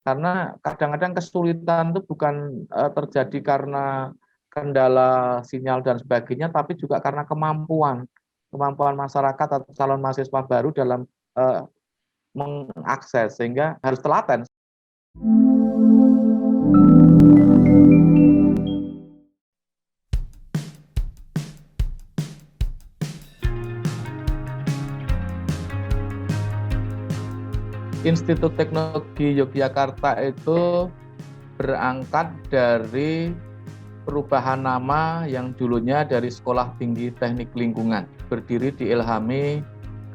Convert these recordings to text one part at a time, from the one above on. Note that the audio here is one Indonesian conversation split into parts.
Karena kadang-kadang kesulitan itu bukan terjadi karena kendala sinyal dan sebagainya, tapi juga karena kemampuan masyarakat atau calon mahasiswa baru dalam mengakses, sehingga harus telaten. Institut Teknologi Yogyakarta itu berangkat dari perubahan nama yang dulunya dari Sekolah Tinggi Teknik Lingkungan. Berdiri diilhami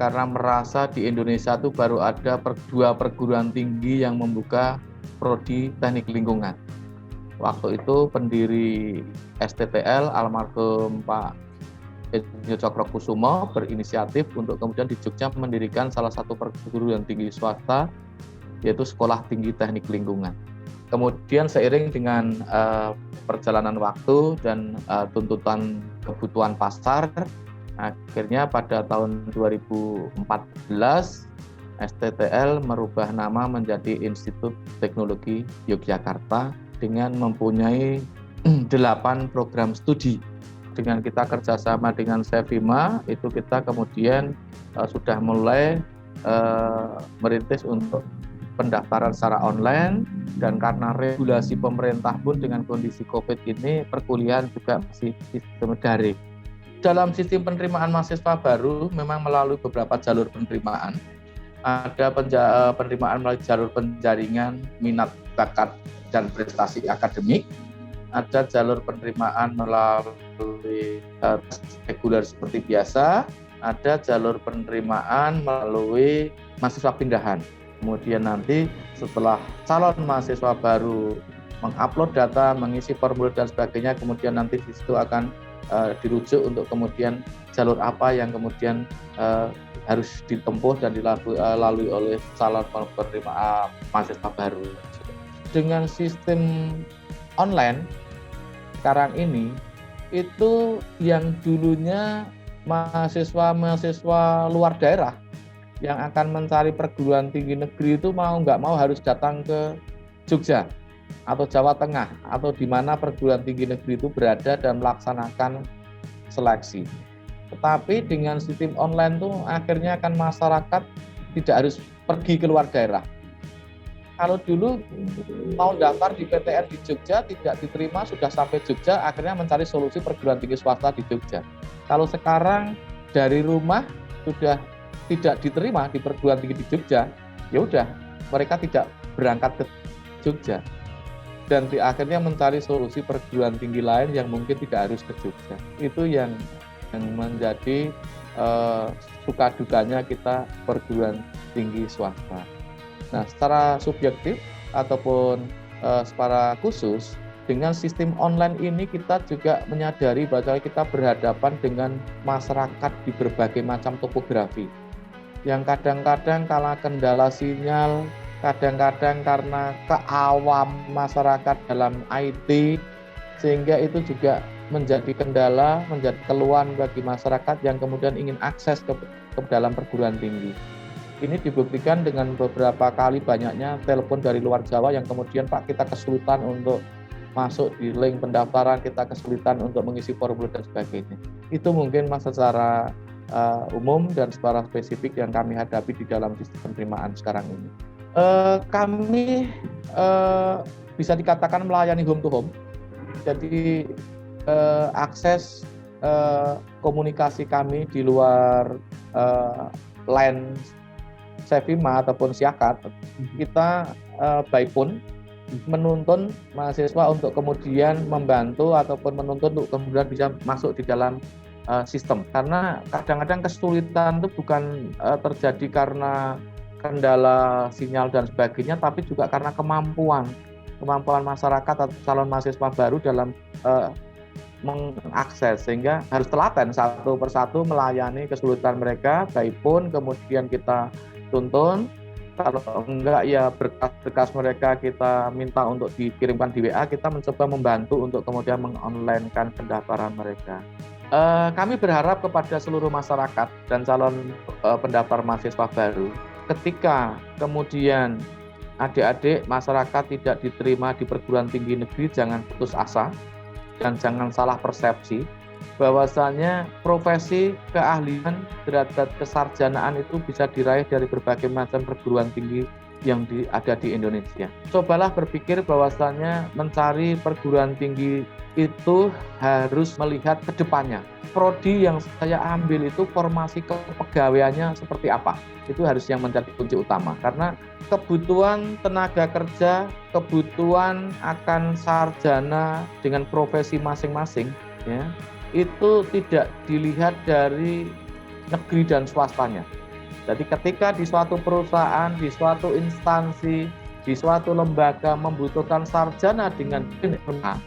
karena merasa di Indonesia itu baru ada dua perguruan tinggi yang membuka prodi teknik lingkungan. Waktu itu pendiri STTL almarhum Pak Insinyur Cokrokusumo berinisiatif untuk kemudian di Jogja mendirikan salah satu perguruan tinggi swasta, yaitu Sekolah Tinggi Teknik Lingkungan. Kemudian seiring dengan perjalanan waktu dan tuntutan kebutuhan pasar, akhirnya pada tahun 2014 STTL merubah nama menjadi Institut Teknologi Yogyakarta dengan mempunyai 8 program studi. Dengan kita kerjasama dengan Sevima, itu kita kemudian sudah mulai merintis untuk pendaftaran secara online, dan karena regulasi pemerintah pun dengan kondisi COVID ini, perkuliahan juga masih sistem daring. Dalam sistem penerimaan mahasiswa baru memang melalui beberapa jalur penerimaan. Ada penerimaan melalui jalur penjaringan minat, bakat, dan prestasi akademik. Ada jalur penerimaan melalui tes reguler seperti biasa, ada jalur penerimaan melalui mahasiswa pindahan. Kemudian nanti setelah calon mahasiswa baru mengupload data, mengisi formulir dan sebagainya, kemudian nanti di situ akan dirujuk untuk kemudian jalur apa yang kemudian harus ditempuh dan dilalui oleh calon penerima mahasiswa baru. Dengan sistem online sekarang ini, itu yang dulunya mahasiswa luar daerah yang akan mencari perguruan tinggi negeri itu mau nggak mau harus datang ke Jogja atau Jawa Tengah atau di mana perguruan tinggi negeri itu berada dan melaksanakan seleksi. Tetapi dengan sistem online itu akhirnya kan masyarakat tidak harus pergi ke luar daerah. Kalau dulu mau daftar di PTN di Jogja tidak diterima, sudah sampai Jogja akhirnya mencari solusi perguruan tinggi swasta di Jogja. Kalau sekarang dari rumah sudah tidak diterima di perguruan tinggi di Jogja, ya udah mereka tidak berangkat ke Jogja dan akhirnya mencari solusi perguruan tinggi lain yang mungkin tidak harus ke Jogja. Itu yang menjadi suka dukanya kita perguruan tinggi swasta. Nah, secara subjektif ataupun secara khusus, dengan sistem online ini kita juga menyadari bahwa kita berhadapan dengan masyarakat di berbagai macam topografi. Yang kadang-kadang karena kendala sinyal, kadang-kadang karena keawam masyarakat dalam IT, sehingga itu juga menjadi kendala, menjadi keluhan bagi masyarakat yang kemudian ingin akses ke dalam perguruan tinggi. Ini dibuktikan dengan beberapa kali banyaknya telepon dari luar Jawa yang kemudian Pak kita kesulitan untuk masuk di link pendaftaran, kita kesulitan untuk mengisi formulir dan sebagainya. Itu mungkin Mas secara umum dan secara spesifik yang kami hadapi di dalam sistem penerimaan sekarang ini. Kami bisa dikatakan melayani home to home. Jadi akses komunikasi kami di luar line Sevima ataupun Siakat, kita by phone menuntun mahasiswa untuk kemudian membantu ataupun menuntun untuk kemudian bisa masuk di dalam sistem. Karena kadang-kadang kesulitan itu bukan terjadi karena kendala sinyal dan sebagainya, tapi juga karena kemampuan masyarakat atau calon mahasiswa baru dalam mengakses, sehingga harus telaten satu persatu melayani kesulitan mereka by phone, kemudian kita tuntun. Kalau enggak ya berkas-berkas mereka kita minta untuk dikirimkan di WA, kita mencoba membantu untuk kemudian mengonlinekan pendaftaran mereka. Kami berharap kepada seluruh masyarakat dan calon pendaftar mahasiswa baru, ketika kemudian adik-adik masyarakat tidak diterima di perguruan tinggi negeri, jangan putus asa dan jangan salah persepsi bahwasanya profesi, keahlian, derajat kesarjanaan itu bisa diraih dari berbagai macam perguruan tinggi yang ada di Indonesia. Cobalah berpikir bahwasanya mencari perguruan tinggi itu harus melihat ke depannya. Prodi yang saya ambil itu formasi kepegawaiannya seperti apa? Itu harus yang menjadi kunci utama, karena kebutuhan tenaga kerja, kebutuhan akan sarjana dengan profesi masing-masing, ya, itu tidak dilihat dari negeri dan swastanya. Jadi ketika di suatu perusahaan, di suatu instansi, di suatu lembaga membutuhkan sarjana dengan A,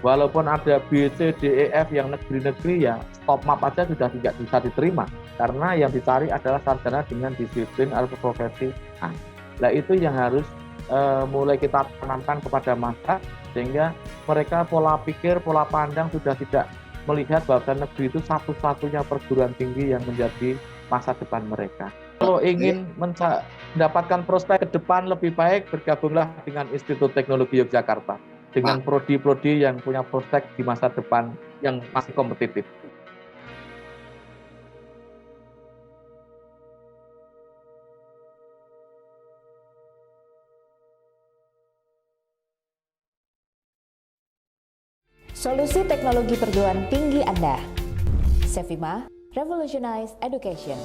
walaupun ada B, C, D, E, F yang negeri-negeri, ya stop map aja sudah tidak bisa diterima, karena yang dicari adalah sarjana dengan disiplin atau profesi A. Nah itu yang harus mulai kita tanamkan kepada masyarakat, sehingga mereka pola pikir, pola pandang sudah tidak melihat bahwa negeri itu satu-satunya perguruan tinggi yang menjadi masa depan mereka. Kalau ingin mendapatkan prospek ke depan lebih baik, bergabunglah dengan Institut Teknologi Yogyakarta dengan prodi-prodi yang punya prospek di masa depan yang masih kompetitif. Solusi teknologi perguruan tinggi Anda. Cevima, Revolutionize Education.